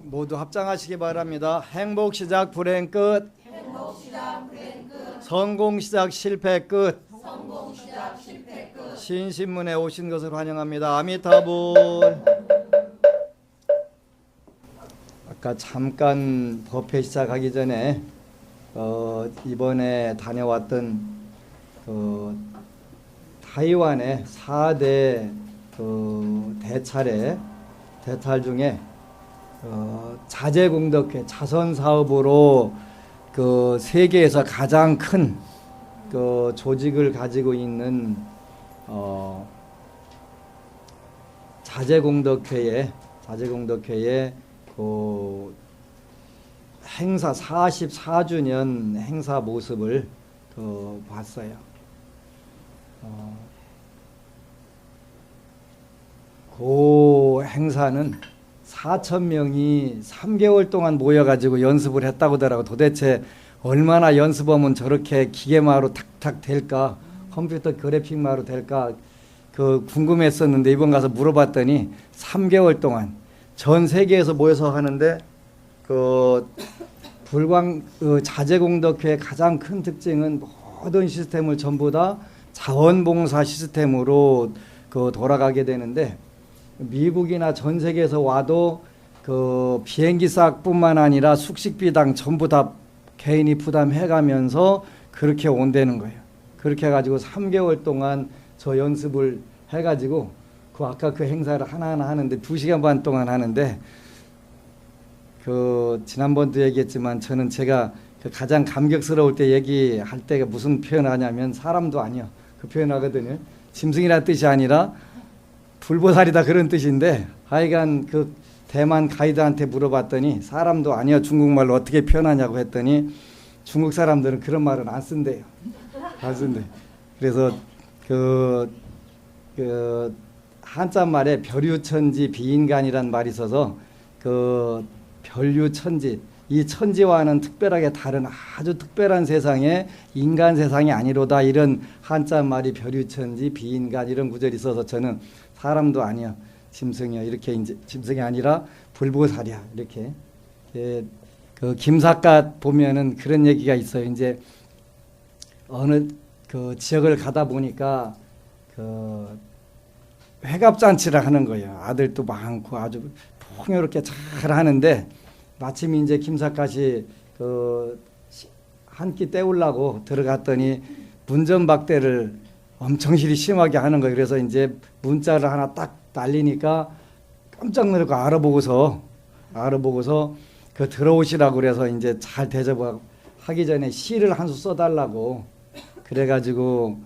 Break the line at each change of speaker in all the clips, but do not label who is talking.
모두 합장하시기 바랍니다. 행복 시작 불행 끝. 성공 시작 실패 끝. 신신문에 오신 것을 환영합니다. 아미타불. 아까 잠깐 법회 시작하기 전에 이번에 다녀왔던 타이완의 4대 대탈 중에 자재공덕회 자선사업으로 세계에서 가장 큰 조직을 가지고 있는 자재공덕회의 행사 44주년 행사 모습을 봤어요. 그 행사는 4,000명이 3개월 동안 모여가지고 연습을 했다고 하더라고. 도대체 얼마나 연습하면 저렇게 기계마로 탁탁 될까, 컴퓨터 그래픽마로 될까 궁금했었는데 이번 가서 물어봤더니 3개월 동안 전 세계에서 모여서 하는데 자재공덕회의 가장 큰 특징은 모든 시스템을 전부 다 자원봉사 시스템으로 돌아가게 되는데, 미국이나 전 세계에서 와도 비행기 싹뿐만 아니라 숙식비당 전부 다 개인이 부담해가면서 그렇게 온다는 거예요. 그렇게 해가지고 3개월 동안 저 연습을 해가지고 아까 행사를 하나하나 하는데 2시간 반 동안 하는데, 지난번도 얘기했지만 저는 제가 가장 감격스러울 때 얘기할 때가 무슨 표현을 하냐면 사람도 아니요, 그 표현하거든요. 짐승이라는 뜻이 아니라 불보살이다 그런 뜻인데, 하여간 대만 가이드한테 물어봤더니 사람도 아니요 중국말로 어떻게 표현하냐고 했더니 중국 사람들은 그런 말은 안 쓴대요. 안 쓴대. 그래서 한자말에 별유천지 비인간이란 말이 있어서 별유천지, 이 천지와는 특별하게 다른 아주 특별한 세상에 인간 세상이 아니로다, 이런 한자말이 별유천지 비인간 이런 구절이 있어서 저는 사람도 아니야 짐승이야 이렇게, 이제 짐승이 아니라 불보살이야 이렇게. 김삿갓 보면은 그런 얘기가 있어요. 이제 어느 지역을 가다 보니까 회갑잔치를 하는 거예요. 아들도 많고 아주 풍요롭게 잘 하는데, 마침 이제 김삿갓이 한 끼 때우려고 들어갔더니 문전박대를 엄청 심하게 하는 거예요. 그래서 이제 문자를 하나 딱 날리니까 깜짝 놀라고 알아보고서 들어오시라고 그래서 이제 잘 대접하기 전에 시를 한 수 써달라고 그래가지고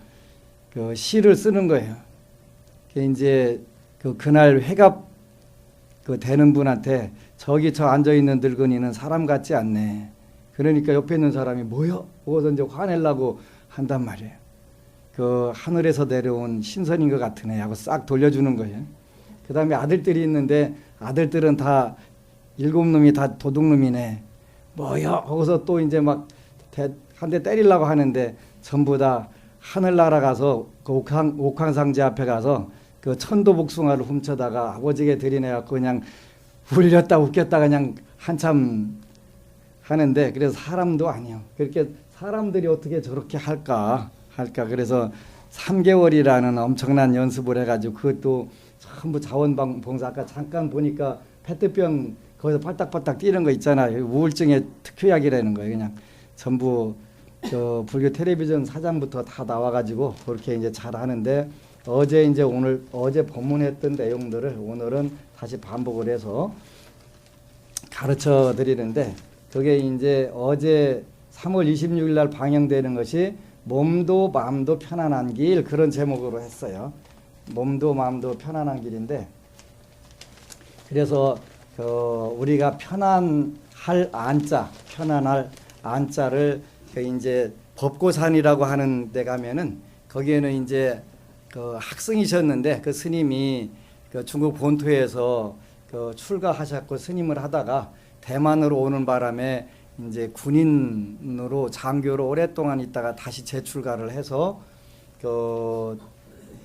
시를 쓰는 거예요. 이제 그날 회갑 되는 분한테 저기 저 앉아있는 늙은이는 사람 같지 않네. 그러니까 옆에 있는 사람이 뭐요? 그거서 이제 화내려고 한단 말이에요. 하늘에서 내려온 신선인 것 같으네 하고 싹 돌려주는 거예요. 그 다음에 아들들이 있는데 아들들은 다 7놈이 다 도둑놈이네. 뭐요? 거기서 또 이제 막 한 대 때리려고 하는데 전부 다 하늘나라 가서 옥황상제 앞에 가서 천도복숭아를 훔쳐다가 아버지에게 들이내갖고 그냥 울렸다 웃겼다 그냥 한참 하는데, 그래서 사람도 아니요. 그렇게 사람들이 어떻게 저렇게 할까. 그래서 3개월이라는 엄청난 연습을 해가지고 그것도 전부 자원봉사. 아까 잠깐 보니까 페트병 거기서 팔딱팔딱 뛰는 거 있잖아요. 우울증의 특효약이라는 거예요. 그냥 전부 불교 텔레비전 사장부터 다 나와가지고 그렇게 이제 잘 하는데, 어제 법문했던 내용들을 오늘은 다시 반복을 해서 가르쳐 드리는데, 그게 이제 어제 3월 26일 날 방영되는 것이 몸도 마음도 편안한 길, 그런 제목으로 했어요. 몸도 마음도 편안한 길인데, 그래서 우리가 편안할 안자를 이제 법고산이라고 하는 데 가면은 거기에는 이제 학승이셨는데 그 스님이 중국 본토에서 출가하셨고 스님을 하다가 대만으로 오는 바람에 이제 군인으로 장교로 오랫동안 있다가 다시 재출가를 해서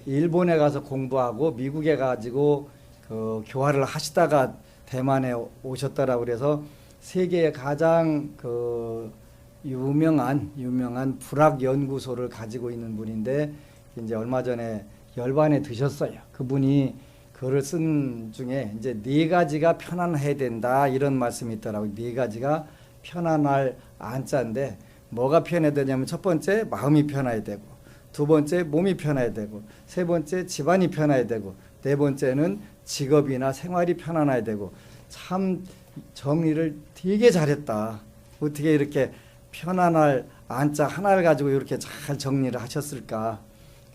일본에 가서 공부하고 미국에 가지고 교화를 하시다가 대만에 오셨더라고. 그래서 세계의 가장 유명한 불학 연구소를 가지고 있는 분인데 이제 얼마 전에 열반에 드셨어요. 그분이 글을 쓴 중에 이제 4가지가 편안해야 된다 이런 말씀이 있더라고요. 4가지가 편안할 안자인데 뭐가 편해야 되냐면 첫 번째 마음이 편해야 되고, 두 번째 몸이 편해야 되고, 세 번째 집안이 편해야 되고, 네 번째는 직업이나 생활이 편안해야 되고. 참 정리를 되게 잘했다. 어떻게 이렇게 편안할 안자 하나를 가지고 이렇게 잘 정리를 하셨을까.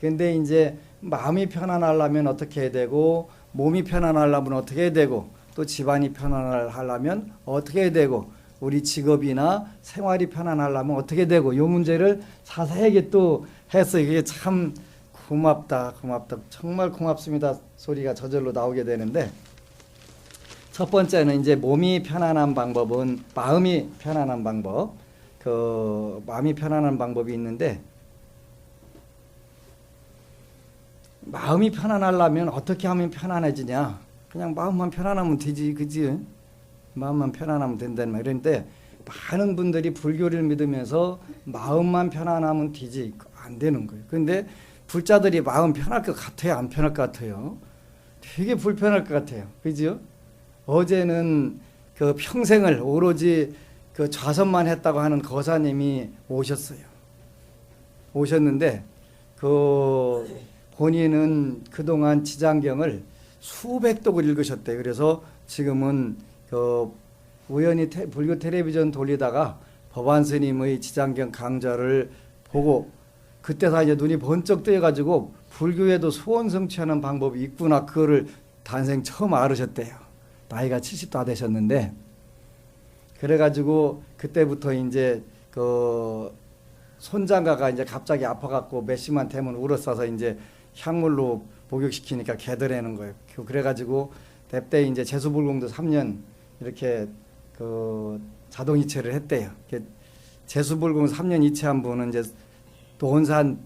근데 이제 마음이 편안하려면 어떻게 해야 되고, 몸이 편안하려면 어떻게 해야 되고, 또 집안이 편안하려면 어떻게 해야 되고, 우리 직업이나 생활이 편안하려면 어떻게 되고, 이 문제를 자세하게 또 했어요. 이게 참 고맙다. 정말 고맙습니다. 소리가 저절로 나오게 되는데, 첫 번째는 이제 몸이 편안한 방법은 마음이 편안한 방법. 마음이 편안한 방법이 있는데, 마음이 편안하려면 어떻게 하면 편안해지냐? 그냥 마음만 편안하면 되지, 그지? 마음만 편안하면 된다는 말. 그런데 많은 분들이 불교를 믿으면서 마음만 편안하면 되지, 안 되는 거예요. 근데 불자들이 마음 편할 것 같아요, 안 편할 것 같아요? 되게 불편할 것 같아요, 그죠? 어제는 평생을 오로지 좌선만 했다고 하는 거사님이 오셨는데 본인은 그동안 지장경을 수백 독을 읽으셨대요. 그래서 지금은 우연히 불교 텔레비전 돌리다가 법안 스님의 지장경 강좌를 보고 그때서 이제 눈이 번쩍 뜨여가지고 불교에도 소원 성취하는 방법이 있구나, 그거를 단생 처음 알으셨대요. 나이가 70도 다 되셨는데, 그래가지고 그때부터 이제 손장가가 이제 갑자기 아파갖고 몇 시만 되면 울어싸서 이제 향물로 목욕시키니까 개더라는 거예요. 그래가지고 그때 이제 재수불공도 3년 이렇게 자동이체를 했대요. 재수불공 3년 이체한 분은 이제 도원산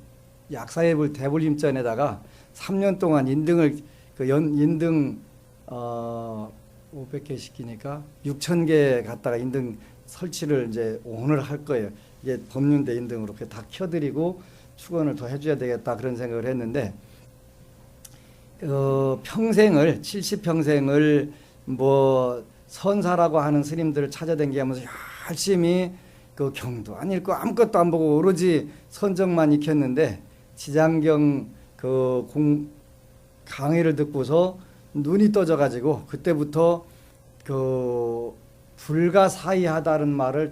약사예불 대불림전에다가 3년 동안 인등을 인등 500개 시키니까 6,000개 갖다가 인등 설치를 이제 오늘 할 거예요. 이게 법륜대 인등으로 다 켜드리고 축원을 더 해줘야 되겠다, 그런 생각을 했는데, 평생을 70평생을 뭐 선사라고 하는 스님들을 찾아다니면서 열심히 경도 안 읽고 아무것도 안 보고 오로지 선정만 익혔는데, 지장경 강의를 듣고서 눈이 떠져가지고 그때부터 불가사의하다는 말을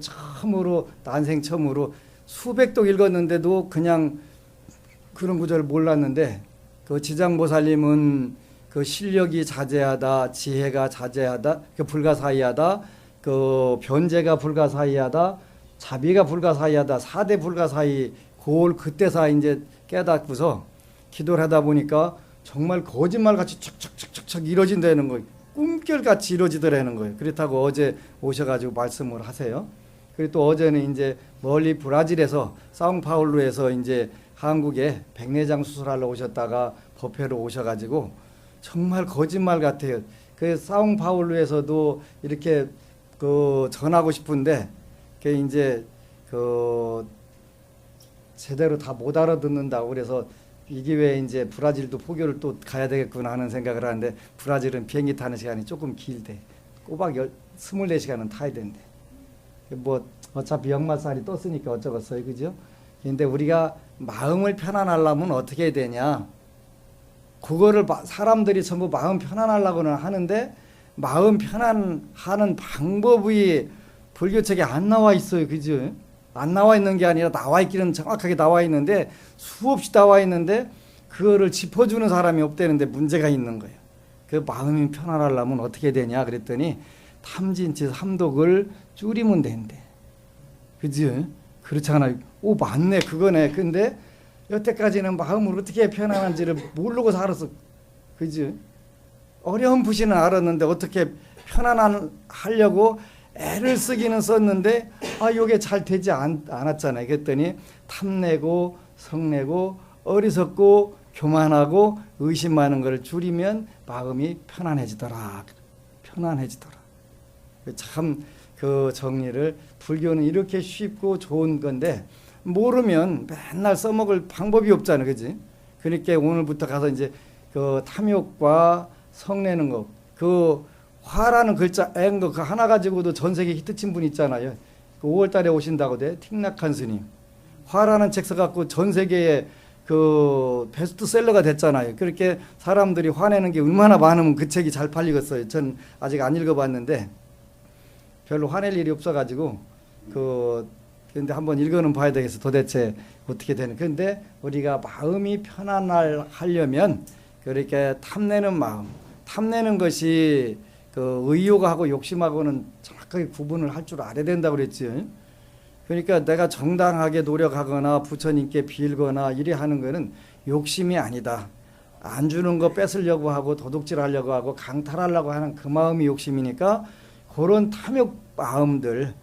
난생 처음으로 수백 독 읽었는데도 그냥 그런 구절을 몰랐는데, 지장보살님은 실력이 자제하다, 지혜가 자제하다, 불가사의하다, 변제가 불가사의하다, 자비가 불가사의하다, 4대 불가사의, 그때서 이제 깨닫고서 기도를 하다 보니까 정말 거짓말같이 척척척척 이루어진다는 거예요. 꿈결같이 이루어지더라는 거예요. 그렇다고 어제 오셔가지고 말씀을 하세요. 그리고 또 어제는 이제 멀리 브라질에서 사우파울루에서 이제 한국에 백내장 수술하러 오셨다가 법회로 오셔가지고 정말 거짓말 같아요. 사우파울루에서도 이렇게 전하고 싶은데 이제 제대로 다 못 알아듣는다고, 그래서 이 기회에 이제 브라질도 포교를 또 가야 되겠구나 하는 생각을 하는데, 브라질은 비행기 타는 시간이 조금 길대. 꼬박 24시간은 타야 된대. 뭐 어차피 역마살이 떴으니까 어쩌겠어요, 그죠? 근데 우리가 마음을 편안하려면 어떻게 해야 되냐? 그거를 사람들이 전부 마음 편안하려고는 하는데, 마음 편안하는 방법이 불교책에 안 나와 있어요, 그죠? 안 나와 있는 게 아니라 나와 있기는 정확하게 나와 있는데, 수없이 나와 있는데 그거를 짚어주는 사람이 없다는데 문제가 있는 거예요. 마음이 편안하려면 어떻게 되냐 그랬더니, 탐진치 삼독을 줄이면 된대. 그지? 그렇잖아요. 오, 맞네, 그거네. 근데 여태까지는 마음을 어떻게 편안한지를 모르고 살았어. 그지? 어렴풋이는 알았는데 어떻게 편안하려고 애를 쓰기는 썼는데 이게 잘 되지 않았잖아요. 그랬더니 탐내고 성내고 어리석고 교만하고 의심하는 것을 줄이면 마음이 편안해지더라. 편안해지더라. 참 그 정리를 불교는 이렇게 쉽고 좋은 건데 모르면 맨날 써먹을 방법이 없잖아, 그지? 그러니까 오늘부터 가서 이제 그 탐욕과 성내는 거, 그 화라는 글자 앵 거 그 하나 가지고도 전 세계 히트친 분 있잖아요. 그 5월달에 오신다고 돼 틱낙한 스님. 화라는 책 써갖고 전 세계에 그 베스트셀러가 됐잖아요. 그렇게 사람들이 화내는 게 얼마나 많으면 그 책이 잘 팔리겠어요. 전 아직 안 읽어봤는데 별로 화낼 일이 없어가지고 근데 한번 읽어는 봐야 되겠어. 도대체 어떻게 되는. 근데 우리가 마음이 편안하려면 그렇게 탐내는 마음, 탐내는 것이 그 의욕하고 욕심하고는 정확하게 구분을 할 줄 알아야 된다고 그랬지. 그러니까 내가 정당하게 노력하거나 부처님께 빌거나 이래 하는 거는 욕심이 아니다. 안 주는 거 뺏으려고 하고 도둑질하려고 하고 강탈하려고 하는 그 마음이 욕심이니까 그런 탐욕 마음들을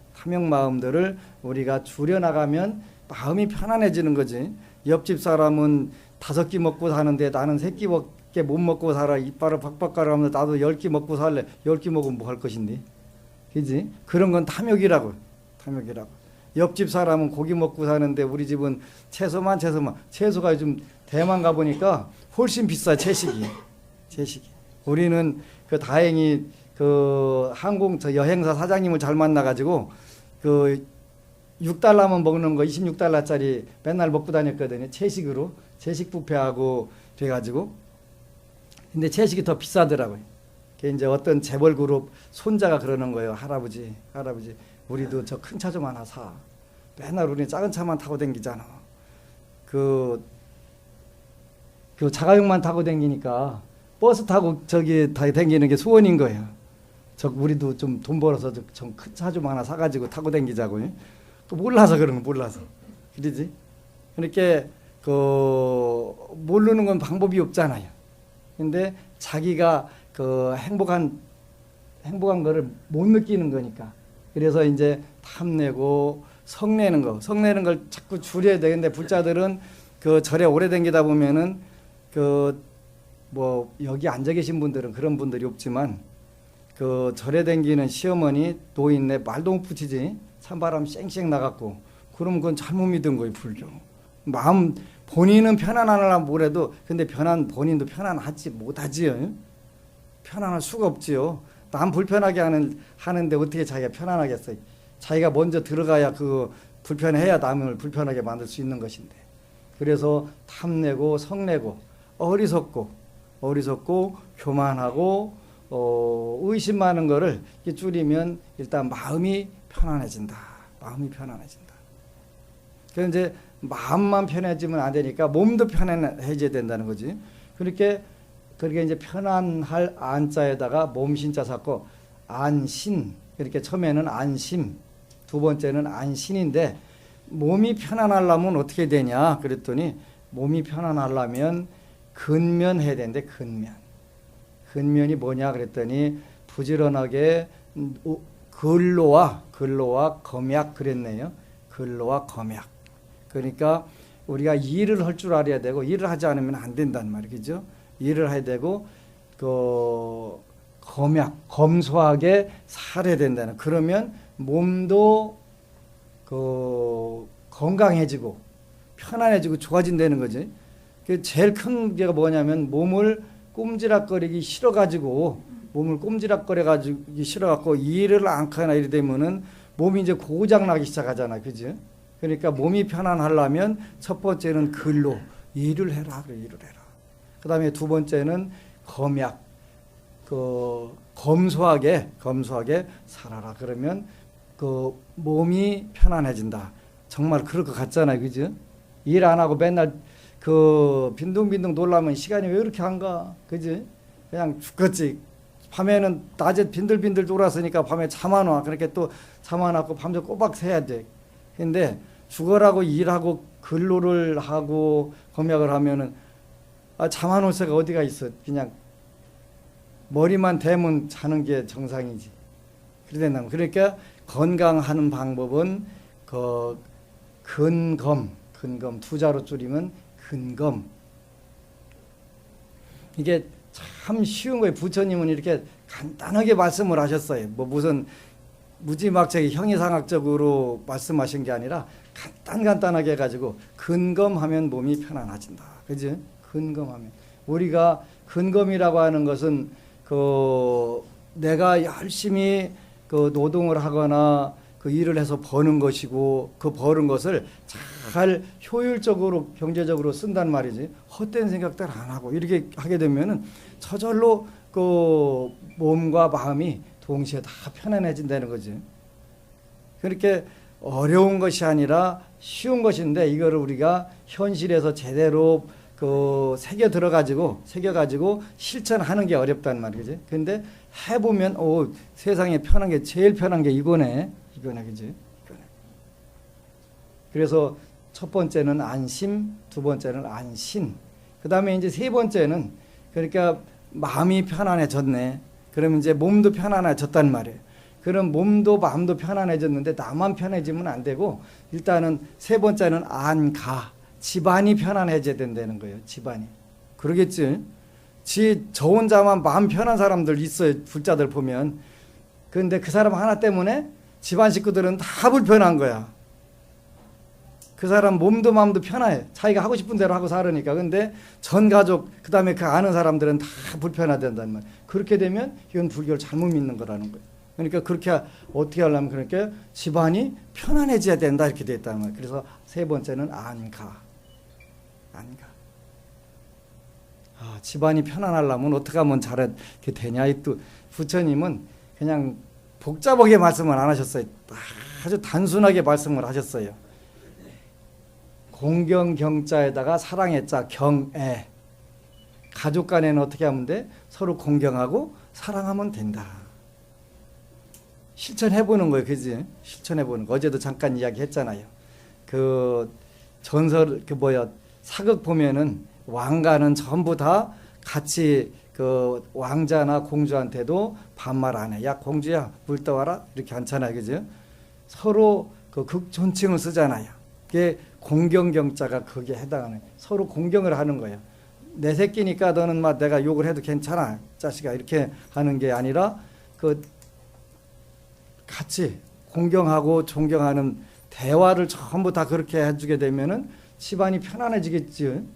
우리가 줄여나가면 마음이 편안해지는 거지. 옆집 사람은 5끼 먹고 사는데 나는 3끼밖에 못 먹고 살아. 이빨을 박박 가라면서 나도 10끼 먹고 살래. 10끼 먹으면 뭐 할 것인데. 그지? 그런 건 탐욕이라고. 옆집 사람은 고기 먹고 사는데 우리 집은 채소만. 채소가 요즘 대만 가보니까 훨씬 비싸, 채식이. 우리는 그 다행히 그 항공 여행사 사장님을 잘 만나가지고 그 6달러만 먹는 거 26달러짜리 맨날 먹고 다녔거든요. 채식으로. 채식 뷔페하고 돼가지고. 근데 채식이 더 비싸더라고요. 그게 이제 어떤 재벌 그룹 손자가 그러는 거예요. 할아버지. 우리도 저 큰 차 좀 하나 사. 맨날 우리는 작은 차만 타고 댕기잖아. 그 자가용만 타고 댕기니까 버스 타고 저기 다 댕기는 게 소원인 거예요. 우리도 좀 돈 벌어서 좀 큰 차 좀 하나 사가지고 타고 댕기자고요. 또 몰라서 그러는 거 몰라서. 그러지? 그러니까 모르는 건 방법이 없잖아요. 근데 자기가 그 행복한 거를 못 느끼는 거니까. 그래서 이제 탐내고 성내는 걸 자꾸 줄여야 되는데 불자들은 그 절에 오래 댕기다 보면은 여기 앉아 계신 분들은 그런 분들이 없지만 그 절에 댕기는 시어머니 노인네 말도 못 붙이지. 찬바람 쌩쌩 나갔고 그러면 그건 잘못 믿은 거예요. 불교. 마음 본인은 편안하려면 뭐래도 근데 본인도 편안하지 못하지요. 편안할 수가 없지요. 남 불편하게 하는데 어떻게 자기가 편안하겠어요. 자기가 먼저 들어가야 그 불편해야 남을 불편하게 만들 수 있는 것인데. 그래서 탐내고 성내고 어리석고 교만하고 의심 많은 거를 줄이면 일단 마음이 편안해진다. 그래서 이제 마음만 편해지면 안 되니까 몸도 편안해져야 된다는 거지. 그렇게 이제 편안할 안자에다가 몸신자 샀고 안신. 이렇게 처음에는 안심, 두 번째는 안신인데 몸이 편안하려면 어떻게 되냐 그랬더니 몸이 편안하려면 근면해야 되는데 근면이 뭐냐 그랬더니 부지런하게 근로와 검약 그랬네요. 근로와 검약. 그러니까 우리가 일을 할 줄 알아야 되고 일을 하지 않으면 안 된단 말이죠. 일을 해야 되고 검소하게 살아야 된다는. 그러면 몸도 건강해지고 편안해지고 좋아진다는 거지. 그 제일 큰 게가 뭐냐면 몸을 꼼지락거리기 싫어가지고 일을 않거나 이래 되면은 몸이 이제 고장나기 시작하잖아, 그지? 그러니까 몸이 편안하려면 첫 번째는 근로, 일을 해라. 그 다음에 두 번째는 검약, 검소하게 살아라. 그러면 그 몸이 편안해진다. 정말 그럴 것 같잖아요, 그죠? 일 안 하고 맨날 빈둥빈둥 놀라면 시간이 왜 이렇게 안 가, 그지? 그냥 죽겠지. 밤에는 낮에 빈들빈들 놀았으니까 밤에 잠 안 와. 그렇게 또 잠 안 왔고 밤새 꼬박 새야 돼. 근데 죽어라고 일하고 근로를 하고 검약을 하면은 잠 안 올 새가 어디가 있어. 그냥 머리만 대면 자는 게 정상이지. 그러니까 건강하는 방법은 근검 투자로 줄이면 근검. 이게 참 쉬운 거예요. 부처님은 이렇게 간단하게 말씀을 하셨어요. 뭐 무슨 무지막지하게 형이상학적으로 말씀하신 게 아니라 간단하게 해가지고 근검하면 몸이 편안해진다. 그지? 근검하면. 우리가 근검이라고 하는 것은 그 내가 열심히 그 노동을 하거나 그 일을 해서 버는 것이고 그 버는 것을 잘 효율적으로 경제적으로 쓴단 말이지. 헛된 생각들 안 하고 이렇게 하게 되면은 저절로 그 몸과 마음이 동시에 다 편안해진다는 거지. 그렇게 어려운 것이 아니라 쉬운 것인데 이거를 우리가 현실에서 제대로 그 새겨가지고 실천하는 게 어렵단 말이지. 근데 해보면 세상에 편한 게 제일 편한 게 이거네, 그지? 이거네. 그래서 첫 번째는 안심, 두 번째는 안신. 그 다음에 이제 세 번째는 그러니까 마음이 편안해졌네. 그러면 이제 몸도 편안해졌단 말이에요. 그럼 몸도 마음도 편안해졌는데 나만 편해지면 안 되고 일단은 세 번째는 안가. 집안이 편안해져야 된다는 거예요. 집안이. 그러겠지. 저 혼자만 마음 편한 사람들 있어요. 불자들 보면. 그런데 그 사람 하나 때문에 집안 식구들은 다 불편한 거야. 그 사람 몸도 마음도 편해. 자기가 하고 싶은 대로 하고 살으니까. 근데 전 가족, 그 다음에 그 아는 사람들은 다 불편하단단 말이야. 그렇게 되면 이건 불교를 잘못 믿는 거라는 거예요. 그러니까 그렇게 어떻게 하려면 그렇게 집안이 편안해져야 된다 이렇게 돼 있다는 거예요. 그래서 세 번째는 안가. 집안이 편안하려면 어떻게 하면 잘게 되냐. 또 부처님은 그냥 복잡하게 말씀을 안 하셨어요. 아주 단순하게 말씀을 하셨어요. 공경경자에다가 사랑의 자 경애. 가족 간에는 어떻게 하면 돼? 서로 공경하고 사랑하면 된다. 실천해보는 거예요. 그지? 실천해보는 거. 어제도 잠깐 이야기했잖아요. 그 전설 사극 보면은 왕가는 전부 다 같이 그 왕자나 공주한테도 반말 안 해. 야 공주야 물 떠와라 이렇게 않잖아요. 그죠? 서로 그 극존칭을 쓰잖아요. 그게 공경경자가 거기에 해당하는. 서로 공경을 하는 거예요. 내 새끼니까 너는 막 내가 욕을 해도 괜찮아 자식아 이렇게 하는 게 아니라 그 같이 공경하고 존경하는 대화를 전부 다 그렇게 해주게 되면은 집안이 편안해지겠지.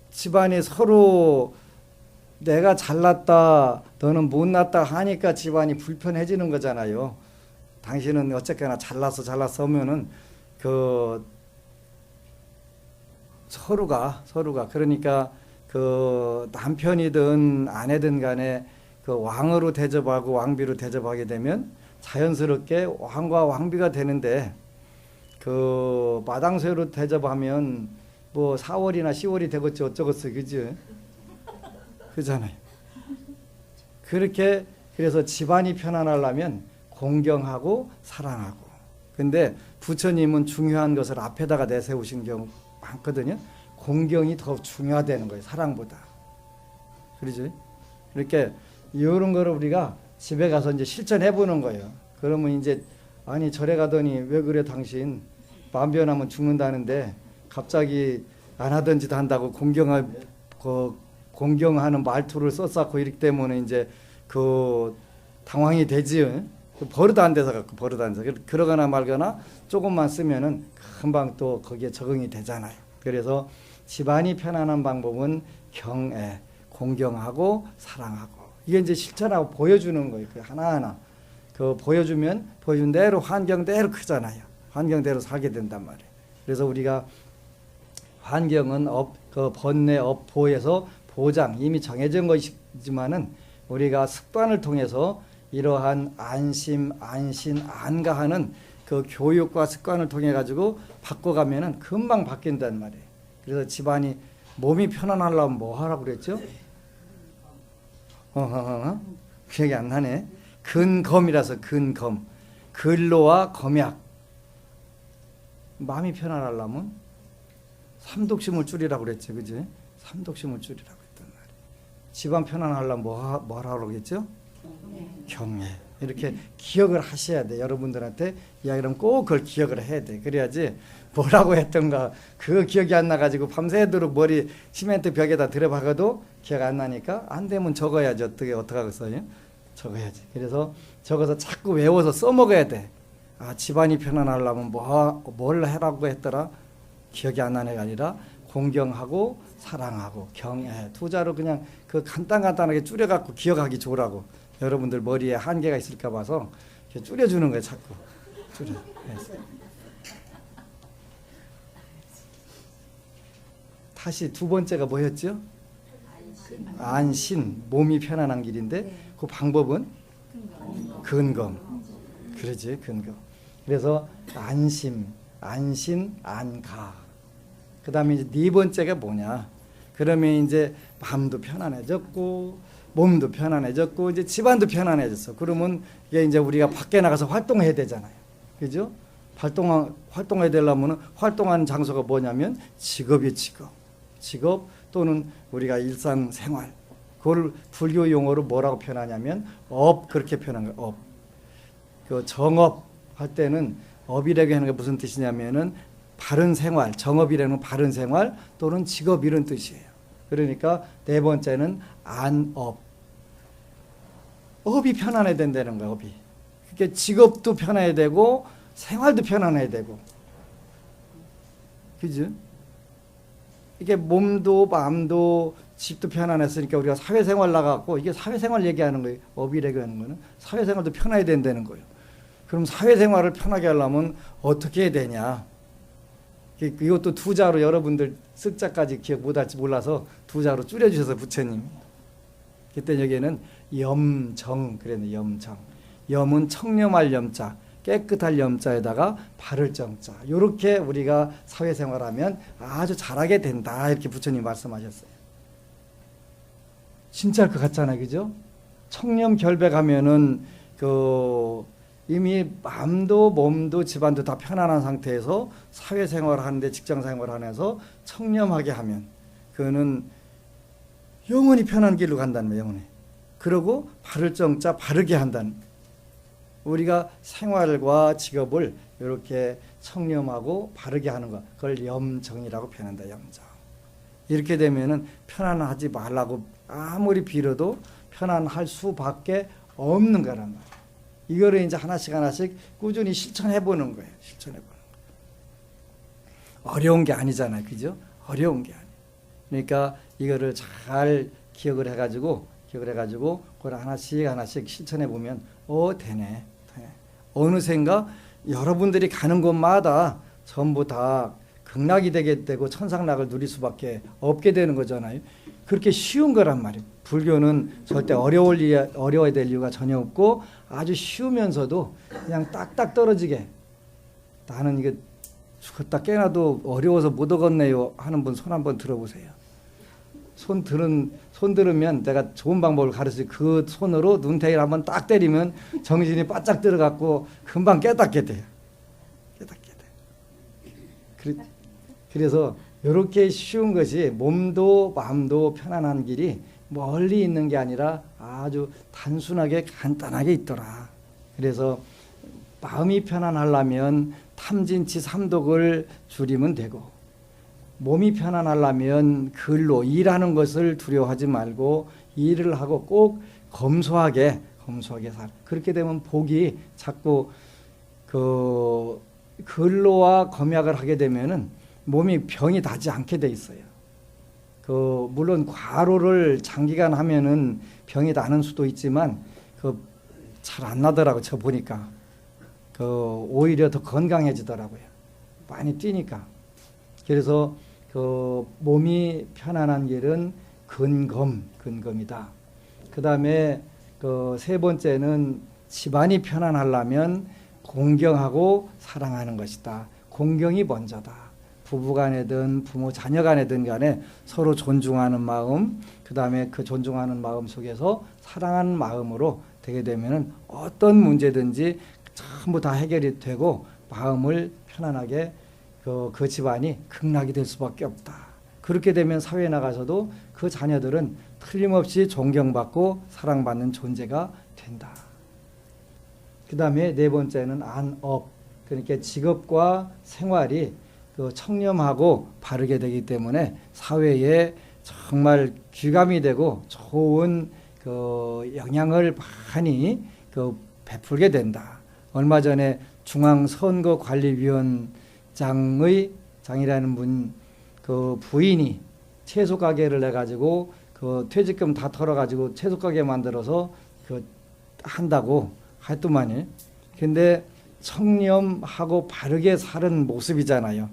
집안이 서로 내가 잘났다 너는 못났다 하니까 집안이 불편해지는 거잖아요. 당신은 어쨌거나 잘났어 하면은 그 서로가 그러니까 그 남편이든 아내든 간에 그 왕으로 대접하고 왕비로 대접하게 되면 자연스럽게 왕과 왕비가 되는데 그 마당쇠로 대접하면 뭐 4월이나 10월이 되겠지 어쩌겠어. 그지? 그잖아요. 그렇게 그래서 집안이 편안하려면 공경하고 사랑하고. 근데 부처님은 중요한 것을 앞에다가 내세우신 경우 많거든요. 공경이 더 중요하다는 거예요. 사랑보다. 그러지? 이렇게 이런 거를 우리가 집에 가서 이제 실천해 보는 거예요. 그러면 이제 아니 절에 가더니 왜 그래 당신 마음 변하면 죽는다는데 갑자기 안 하던 짓 한다고 공경하는 말투를 썼었고 이렇기 때문에 이제 그 당황이 되지. 버릇 안 돼서 갖고 버릇 안 돼서 그러거나 말거나 조금만 쓰면은 금방 또 거기에 적응이 되잖아요. 그래서 집안이 편안한 방법은 경애, 공경하고 사랑하고 이게 이제 실천하고 보여주는 거예요. 그 하나하나 그 보여준 대로 환경대로 크잖아요. 환경대로 살게 된단 말이에요. 그래서 우리가 환경은 그 번뇌 업보에서 보장 이미 정해진 것이지만은 우리가 습관을 통해서 이러한 안심, 안신, 안가하는 그 교육과 습관을 통해 가지고 바꿔가면은 금방 바뀐단 말이에요. 그래서 집안이 몸이 편안하려면 뭐 하라고 그랬죠? 기억이 안 나네. 근검이라서 근검. 근로와 검약. 마음이 편안하려면 삼독심을 줄이라고 그랬죠. 그지? 삼독심을 줄이라고 했단 말이에요. 집안 편안하려면 뭐 하라고 그랬죠? 경외. 이렇게 기억을 하셔야 돼. 여러분들한테 이야기를 하면 꼭 그걸 기억을 해야 돼. 그래야지 뭐라고 했던가 그거 기억이 안 나가지고 밤새도록 머리 시멘트 벽에다 들여박아도 기억 안 나니까 안 되면 적어야지. 어떻게 하겠어요? 적어야지. 그래서 적어서 자꾸 외워서 써먹어야 돼. 아, 집안이 편안하려면 뭘 해라고 했더라? 기억이 안 나는 게 아니라 공경하고 사랑하고 경애 두 자로 그냥 그 간단하게 줄여갖고 기억하기 좋으라고. 여러분들 머리에 한계가 있을까 봐서 줄여주는 거예요. 자꾸 줄여. 다시 두 번째가 뭐였죠? 안신. 몸이 편안한 길인데 그 방법은 근검. 그러지, 근검. 그래서 안심, 안신, 안가. 그 다음에 이제 네 번째가 뭐냐? 그러면 이제 마음도 편안해졌고, 몸도 편안해졌고, 이제 집안도 편안해졌어. 그러면 이게 이제 우리가 밖에 나가서 활동해야 되잖아요. 그죠? 활동해야 되려면 활동하는 장소가 뭐냐면 직업이 직업 또는 우리가 일상생활. 그걸 불교 용어로 뭐라고 표현하냐면 업, 그렇게 표현한 거예요. 업. 그 정업 할 때는 업이라고 하는 게 무슨 뜻이냐면은 바른 생활, 정업이라는 바른 생활 또는 직업 이런 뜻이에요. 그러니까 네 번째는 안업. 업이 편안해야 된다는 거예요. 업이. 그러니까 직업도 편해야 되고 생활도 편안해야 되고. 그죠? 이게 몸도 마음도 집도 편안했으니까 우리가 사회생활 나가고 이게 사회생활 얘기하는 거예요. 업이라고 하는 거는 사회생활도 편해야 된다는 거예요. 그럼 사회생활을 편하게 하려면 어떻게 해야 되냐? 이것도 두 자로 여러분들 쓱자까지 기억 못할지 몰라서 두 자로 줄여주셔서 부처님. 그때 여기에는 염정 그랬네. 염정. 염은 청렴할 염자, 깨끗할 염자에다가 바를 정자. 이렇게 우리가 사회생활하면 아주 잘하게 된다. 이렇게 부처님 말씀하셨어요. 진짜 할 것 같잖아요. 그죠? 청렴 결백하면은 이미 마음도 몸도 집안도 다 편안한 상태에서 사회생활 하는데 직장생활 하면서 청렴하게 하면 그거는 영원히 편한 길로 간다는 거예요. 영원히. 그리고 바를 정자 바르게 한다는 거예요. 우리가 생활과 직업을 이렇게 청렴하고 바르게 하는 것, 그걸 염정이라고 표현한다. 염정. 이렇게 되면은 편안하지 말라고 아무리 빌어도 편안할 수밖에 없는 거란 말이에요. 이거를 이제 하나씩 꾸준히 실천해 보는 거예요. 실천해 보는 거. 어려운 게 아니잖아요. 그죠? 어려운 게 아니에요. 그러니까 이거를 잘 기억을 해가지고 그걸 하나씩 실천해 보면 되네. 어느샌가 여러분들이 가는 곳마다 전부 다 극락이 되게 되고 천상락을 누릴 수밖에 없게 되는 거잖아요. 그렇게 쉬운 거란 말이에요. 불교는 절대 어려워야 될 이유가 전혀 없고 아주 쉬우면서도 그냥 딱딱 떨어지게 나는 이거 죽었다 깨나도 어려워서 못 얻었네요 하는 분 손 한번 들어보세요. 손 들으면 내가 좋은 방법을 가르쳐요. 그 손으로 눈탱이를 한번 딱 때리면 정신이 바짝 들어갔고 금방 깨닫게 돼요. 그래서 이렇게 쉬운 것이 몸도 마음도 편안한 길이 멀리 있는 게 아니라 아주 단순하게 간단하게 있더라. 그래서 마음이 편안하려면 탐진치 삼독을 줄이면 되고 몸이 편안하려면 글로 일하는 것을 두려워하지 말고 일을 하고 꼭 검소하게 살. 그렇게 되면 복이 자꾸 근로와 검약을 하게 되면은 몸이 병이 나지 않게 돼 있어요. 물론 과로를 장기간 하면은 병이 나는 수도 있지만 잘 안 나더라고. 저 보니까 오히려 더 건강해지더라고요. 많이 뛰니까. 그래서 몸이 편안한 길은 근검이다. 그 다음에 세 번째는 집안이 편안하려면 공경하고 사랑하는 것이다. 공경이 먼저다. 부부간에든 부모 자녀간에든 간에 서로 존중하는 마음, 그 다음에 그 존중하는 마음 속에서 사랑하는 마음으로 되게 되면은 어떤 문제든지 전부 다 해결이 되고 마음을 편안하게 그 집안이 극락이 될 수밖에 없다. 그렇게 되면 사회에 나가서도 그 자녀들은 틀림없이 존경받고 사랑받는 존재가 된다. 그 다음에 네 번째는 안업. 그러니까 직업과 생활이 그 청렴하고 바르게 되기 때문에 사회에 정말 귀감이 되고 좋은 그 영향을 많이 그 베풀게 된다. 얼마 전에 중앙선거관리위원장의 장이라는 분 그 부인이 채소 가게를 내 가지고 그 퇴직금 다 털어 가지고 채소 가게 만들어서 그 한다고 했더만요. 근데 청렴하고 바르게 사는 모습이잖아요.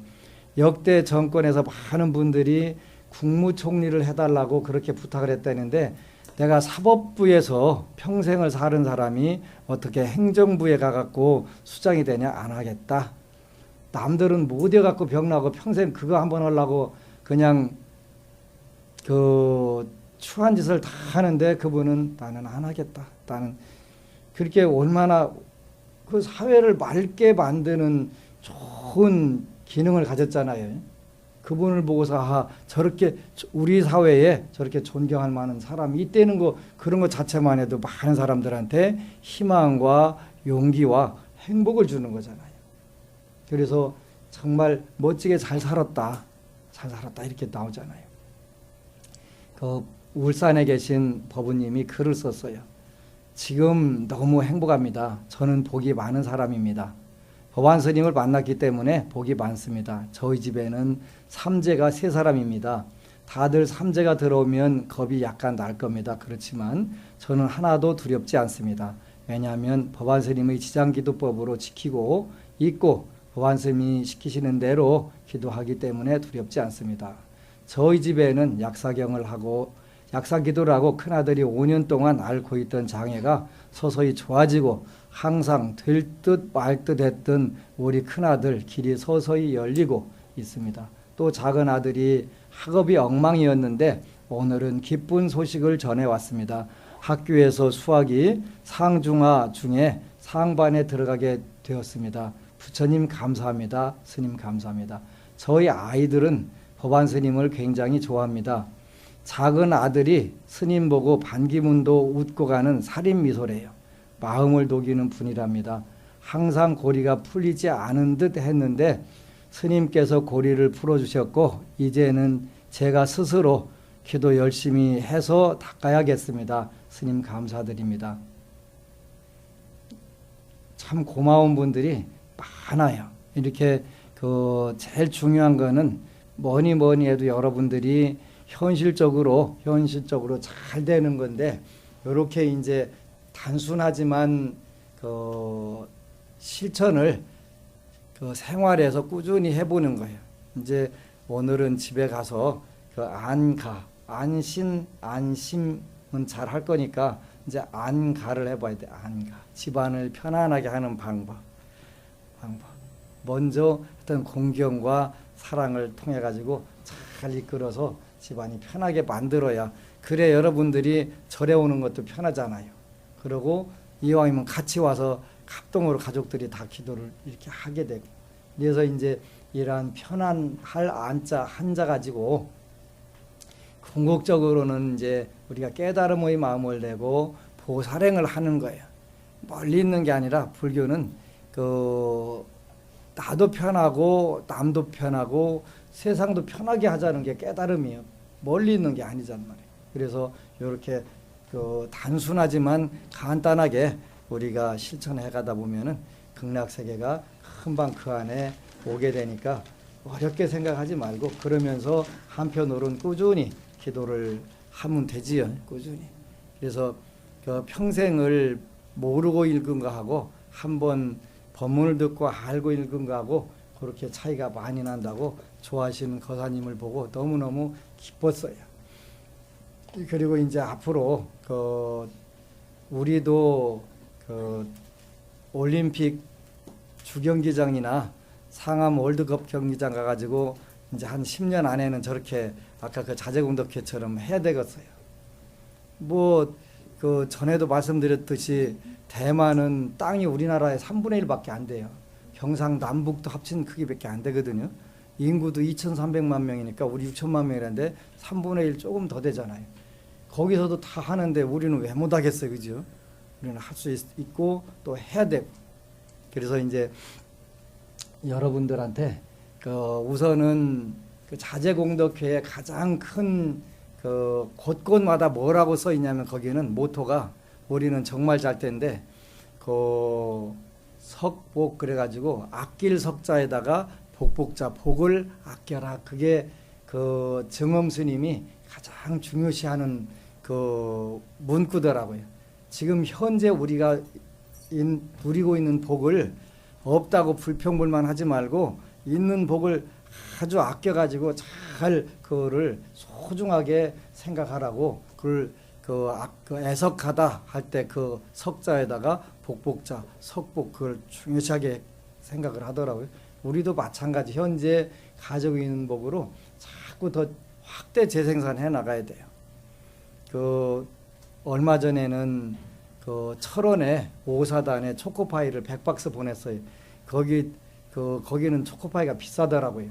역대 정권에서 많은 분들이 국무총리를 해달라고 그렇게 부탁을 했다는데 내가 사법부에서 평생을 사는 사람이 어떻게 행정부에 가갖고 수장이 되냐? 안 하겠다. 남들은 못 해갖고 병나고 평생 그거 한번 하려고 그냥 그 추한 짓을 다 하는데 그분은 나는 안 하겠다. 나는 그렇게 얼마나 그 사회를 맑게 만드는 좋은 기능을 가졌잖아요. 그분을 보고서 저렇게 우리 사회에 저렇게 존경할 만한 사람이 있다는 거 그런 것 자체만 해도 많은 사람들한테 희망과 용기와 행복을 주는 거잖아요. 그래서 정말 멋지게 잘 살았다 이렇게 나오잖아요. 그 울산에 계신 법우님이 글을 썼어요. 지금 너무 행복합니다. 저는 복이 많은 사람입니다. 법안 스님을 만났기 때문에 복이 많습니다. 저희 집에는 삼재가 3사람입니다. 다들 삼재가 들어오면 겁이 약간 날 겁니다. 그렇지만 저는 하나도 두렵지 않습니다. 왜냐하면 법안 스님의 지장기도법으로 지키고 있고 법안 스님이 시키시는 대로 기도하기 때문에 두렵지 않습니다. 저희 집에는 약사경을 하고 약사기도를 하고 큰아들이 5년 동안 앓고 있던 장애가 서서히 좋아지고 항상 될 듯 말 듯 했던 우리 큰아들 길이 서서히 열리고 있습니다. 또 작은 아들이 학업이 엉망이었는데 오늘은 기쁜 소식을 전해왔습니다. 학교에서 수학이 상중하 중에 상반에 들어가게 되었습니다. 부처님 감사합니다. 스님 감사합니다. 저희 아이들은 법안 스님을 굉장히 좋아합니다. 작은 아들이 스님 보고 반기문도 웃고 가는 살인 미소래요. 마음을 녹이는 분이랍니다. 항상 고리가 풀리지 않은 듯 했는데 스님께서 고리를 풀어주셨고 이제는 제가 스스로 기도 열심히 해서 닦아야겠습니다. 스님 감사드립니다. 참 고마운 분들이 많아요. 이렇게 그 제일 중요한 거는 뭐니 해도 여러분들이 현실적으로 잘 되는 건데 이렇게 이제 단순하지만 그 실천을 그 생활에서 꾸준히 해보는 거예요. 이제 오늘은 집에 가서 그 안심은 잘 할 거니까 이제 안가를 해봐야 돼. 안가. 집안을 편안하게 하는 방법. 먼저 어떤 공경과 사랑을 통해 가지고 잘 이끌어서 집안이 편하게 만들어야 그래 여러분들이 절에 오는 것도 편하잖아요. 그리고 이왕이면 같이 와서 합동으로 가족들이 다 기도를 이렇게 하게 되고 그래서 이제 이러한 편안할 한자 가지고 궁극적으로는 이제 우리가 깨달음의 마음을 내고 보살행을 하는 거예요. 멀리 있는 게 아니라 불교는 그 나도 편하고 남도 편하고 세상도 편하게 하자는 게 깨달음이에요. 멀리 있는 게 아니잖 말이에요. 그래서 이렇게 그 단순하지만 간단하게 우리가 실천해 가다 보면은 극락세계가 금방 그 안에 오게 되니까 어렵게 생각하지 말고 그러면서 한편으로는 꾸준히 기도를 하면 되지요. 꾸준히. 그래서 그 평생을 모르고 읽은 거하고 한번 법문을 듣고 알고 읽은 거하고 그렇게 차이가 많이 난다고 좋아하시는 거사님을 보고 너무너무 기뻤어요. 그리고 이제 앞으로 그 우리도 그 올림픽 주경기장이나 상암 월드컵 경기장 가가지고 이제 한 10년 안에는 저렇게 아까 그 자재공덕회처럼 해야 되겠어요. 뭐 그 전에도 말씀드렸듯이 대만은 땅이 우리나라의 3분의 1밖에 안 돼요. 경상남북도 합친 크기밖에 안 되거든요. 인구도 2,300만 명이니까 우리 6천만 명이라는데 3분의 1 조금 더 되잖아요. 거기서도 다 하는데 우리는 왜 못하겠어요, 그죠? 우리는 할 수 있고 또 해야 되고. 그래서 이제 여러분들한테 우선은 자재공덕회의 가장 큰 곳곳마다 뭐라고 써 있냐면 거기는 모토가 우리는 정말 잘 때인데 석복 그래가지고 아낄 석자에다가 복복자 복을 아껴라. 그게 정엄 스님이 가장 중요시하는 문구더라고요. 지금 현재 우리가 누리고 있는 복을 없다고 불평불만하지 말고 있는 복을 아주 아껴가지고 잘 그거를 소중하게 생각하라고 그걸 애석하다 할 때 석자에다가 복복자 석복 그걸 중요시하게 생각을 하더라고요. 우리도 마찬가지 현재 가지고 있는 복으로 자꾸 더 확대 재생산해 나가야 돼요. 얼마 전에는 철원에 오사단에 초코파이를 100박스 보냈어요. 거기는 초코파이가 비싸더라고요.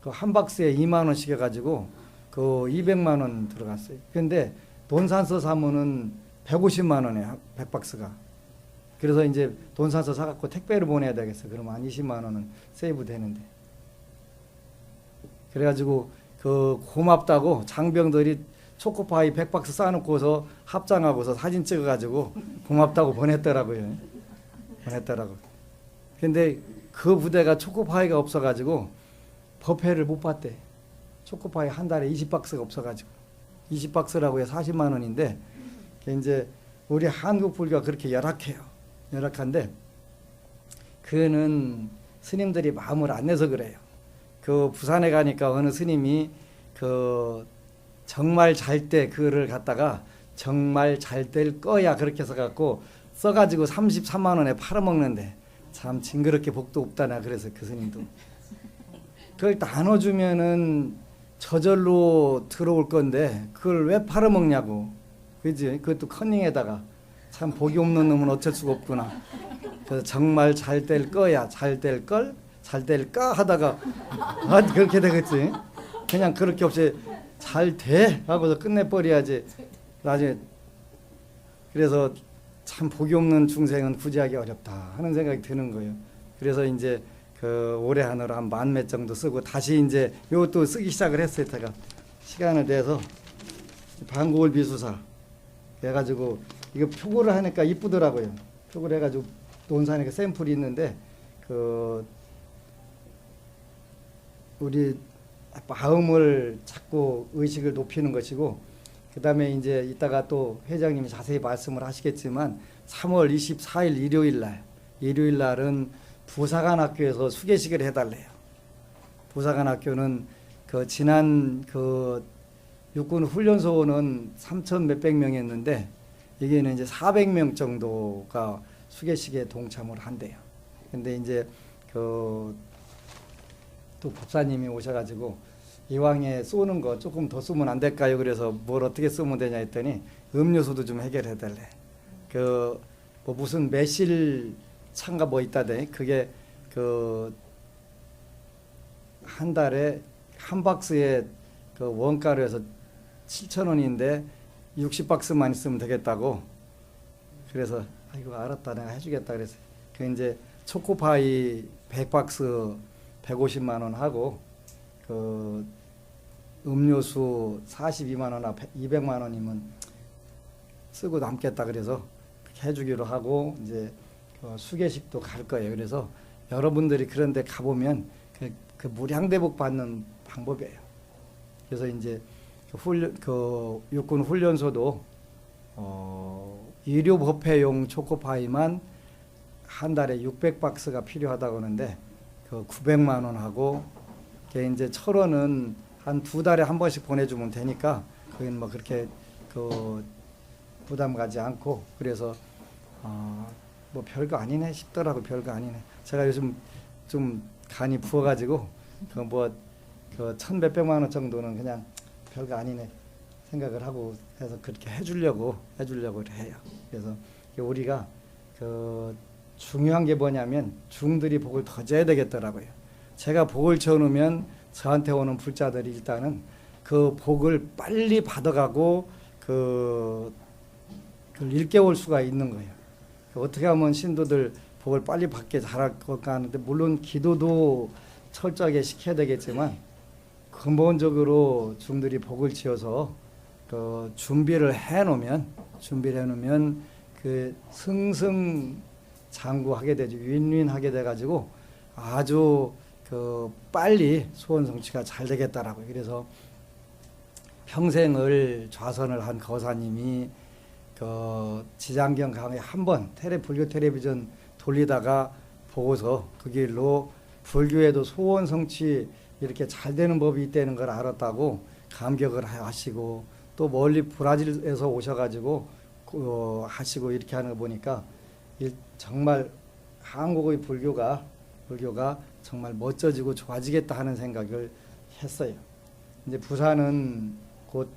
한 박스에 2만 원씩 해가지고 200만 원 들어갔어요. 근데 돈산서 사면은 150만 원이에요. 100박스가. 그래서 이제 돈산서 사갖고 택배를 보내야 되겠어요. 그러면 한 20만 원은 세이브 되는데. 그래가지고 고맙다고 장병들이 초코파이 100박스 싸놓고서 합장하고서 사진 찍어가지고 고맙다고 보냈더라고요. 근데 그 부대가 초코파이가 없어가지고 법회를 못 봤대. 초코파이 한 달에 20박스가 없어가지고 20박스라고 해서 40만 원인데 이제 우리 한국 불교가 그렇게 열악해요. 열악한데 그는 스님들이 마음을 안 내서 그래요. 부산에 가니까 어느 스님이 정말 잘 때 그를 갖다가 정말 잘 될 거야 그렇게 써갖고 써가지고 33만 원에 팔아먹는데 참 징그럽게 복도 없다나. 그래서 그 스님도 그걸 나눠주면은 저절로 들어올 건데 그걸 왜 팔아먹냐고. 그지? 그것도 커닝에다가 참 복이 없는 놈은 어쩔 수가 없구나. 그래서 정말 잘 될 거야 잘 될 걸 잘 될까 하다가 그렇게 되겠지. 그냥 그렇게 없이 잘 돼 하고서 끝내버려야지 나중에. 그래서 참 복이 없는 중생은 구제하기 어렵다 하는 생각이 드는 거예요. 그래서 이제 올해 하느라 한 10,000몇 정도 쓰고 다시 이제 이것도 쓰기 시작을 했어요. 제가 시간을 내서 반고을 비수사 해가지고 이거 표고를 하니까 이쁘더라고요. 표고를 해가지고 논산에 샘플이 있는데 우리 마음을 자꾸 의식을 높이는 것이고, 그 다음에 이제 이따가 또 회장님이 자세히 말씀을 하시겠지만 3월 24일 일요일 날은 부사관학교에서 수계식을 해달래요. 부사관학교는 지난 육군 훈련소는 3,000 몇백 명이었는데 여기는 이제 400명 정도가 수계식에 동참을 한대요. 근데 이제 또 법사님이 오셔가지고 이왕에 쏘는 거 조금 더 쓰면 안 될까요? 그래서 뭘 어떻게 쓰면 되냐 했더니 음료수도 좀 해결해 달래. 뭐 무슨 매실 차가 뭐 있다대. 그게 한 달에 한 박스에 원가로 해서 7,000원인데 60박스만 있으면 되겠다고. 그래서 아이고 알았다 내가 해주겠다 그래서 이제 초코파이 100박스 150만 원 하고 음료수 42만 원이나 200만 원이면 쓰고 남겠다 그래서 그렇게 해주기로 하고 이제 수계식도 갈 거예요. 그래서 여러분들이 그런데 가보면 그 무량대복 받는 방법이에요. 그래서 이제 육군 훈련소도 의료법회용 초코파이만 한 달에 600박스가 필요하다고 하는데 900만 원 하고, 이제 철원은 한 2달에 한 번씩 보내주면 되니까 거기는 뭐 그렇게 부담 가지 않고, 그래서 뭐 별거 아니네 싶더라고. 별거 아니네. 제가 요즘 좀 간이 부어가지고 뭐 1,100몇백만 원 정도는 그냥 별거 아니네 생각을 하고 해서 그렇게 해주려고 해요. 그래서 우리가 중요한 게 뭐냐면 중들이 복을 더 줘야 되겠더라고요. 제가 복을 줘놓으면 저한테 오는 불자들이 일단은 그 복을 빨리 받아가고 그걸 일깨울 수가 있는 거예요. 어떻게 하면 신도들 복을 빨리 받게 잘할 것까 하는데, 물론 기도도 철저하게 시켜야 되겠지만 근본적으로 중들이 복을 지어서 그 준비를 해놓으면 그 승승장구하게 되죠. 윈윈하게 돼가지고 아주 그 빨리 소원 성취가 잘 되겠다라고. 그래서 평생을 좌선을 한 거사님이 그 지장경 강의 한번 불교 텔레비전 돌리다가 보고서 그 길로 불교에도 소원 성취 이렇게 잘 되는 법이 있다는 걸 알았다고 감격을 하시고, 또 멀리 브라질에서 오셔가지고 하시고 이렇게 하는 거 보니까 정말 한국의 불교가 정말 멋져지고 좋아지겠다 하는 생각을 했어요. 이제 부산은 곧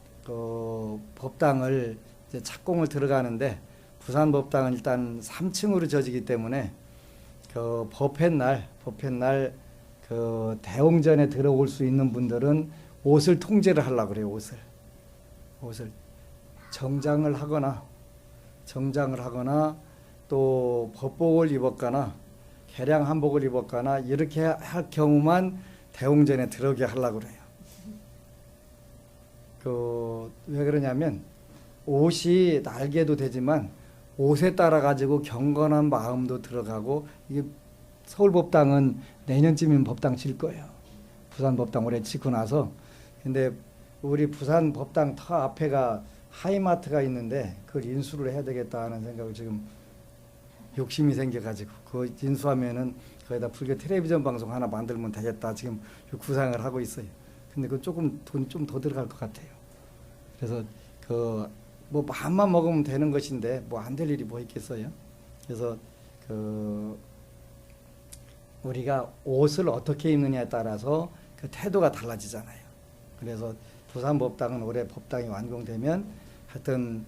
법당을 이제 착공을 들어가는데, 부산 법당은 일단 3층으로 져지기 때문에 그 법회 날 그 대웅전에 들어올 수 있는 분들은 옷을 통제를 하려고 그래요. 옷을 정장을 하거나 또 법복을 입었거나 개량 한복을 입었거나 이렇게 할 경우만 대웅전에 들어오게 하려고 그래요. 왜 그러냐면 옷이 날개도 되지만 옷에 따라 가지고 경건한 마음도 들어가고, 이게 서울 법당은 내년쯤이면 법당 질 거예요. 부산 법당 올해 짓고 나서. 근데 우리 부산 법당 터 앞에가 하이마트가 있는데 그걸 인수를 해야 되겠다 하는 생각을 지금 욕심이 생겨가지고, 그 인수하면은 거기다 불교 텔레비전 방송 하나 만들면 되겠다 지금 구상을 하고 있어요. 근데 그 조금 돈 좀 더 들어갈 것 같아요. 그래서 뭐 마음만 먹으면 되는 것인데 뭐 안 될 일이 뭐 있겠어요. 그래서 우리가 옷을 어떻게 입느냐에 따라서 그 태도가 달라지잖아요. 그래서 부산 법당은 올해 법당이 완공되면 하여튼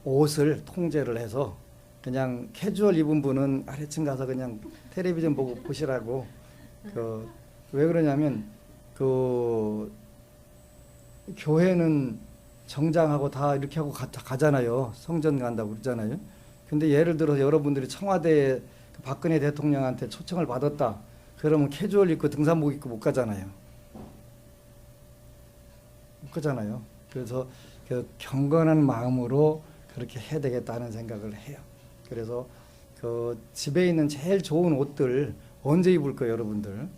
옷을 통제를 해서 그냥 캐주얼 입은 분은 아래층 가서 그냥 텔레비전 보고 보시라고. 왜 그러냐면 교회는 정장하고 다 이렇게 하고 가잖아요. 성전 간다고 그러잖아요. 근데 예를 들어서 여러분들이 청와대에 박근혜 대통령한테 초청을 받았다. 그러면 캐주얼 입고 등산복 입고 못 가잖아요. 그래서 그 경건한 마음으로 그렇게 해야 되겠다는 생각을 해요. 그래서 그 집에 있는 제일 좋은 옷들 언제 입을 거예요, 여러분들?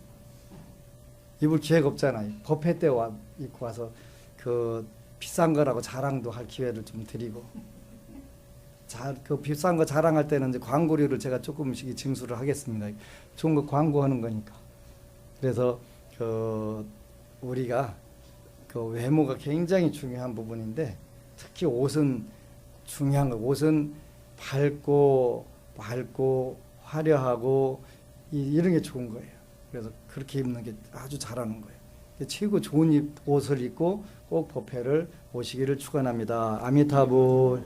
입을 기회가 없잖아요. 법회 때 입고 와서 그 비싼 거라고 자랑도 할 기회를 좀 드리고, 그 비싼 거 자랑할 때는 이제 광고료를 제가 조금씩 징수를 하겠습니다. 좋은 거 광고하는 거니까. 그래서 우리가 그 외모가 굉장히 중요한 부분인데, 특히 옷은 중요한 거. 옷은 밝고 화려하고 이런 게 좋은 거예요. 그래서 그렇게 입는 게 아주 잘하는 거예요. 최고 좋은 옷을 입고 꼭 법회를 오시기를 축원합니다. 아미타불.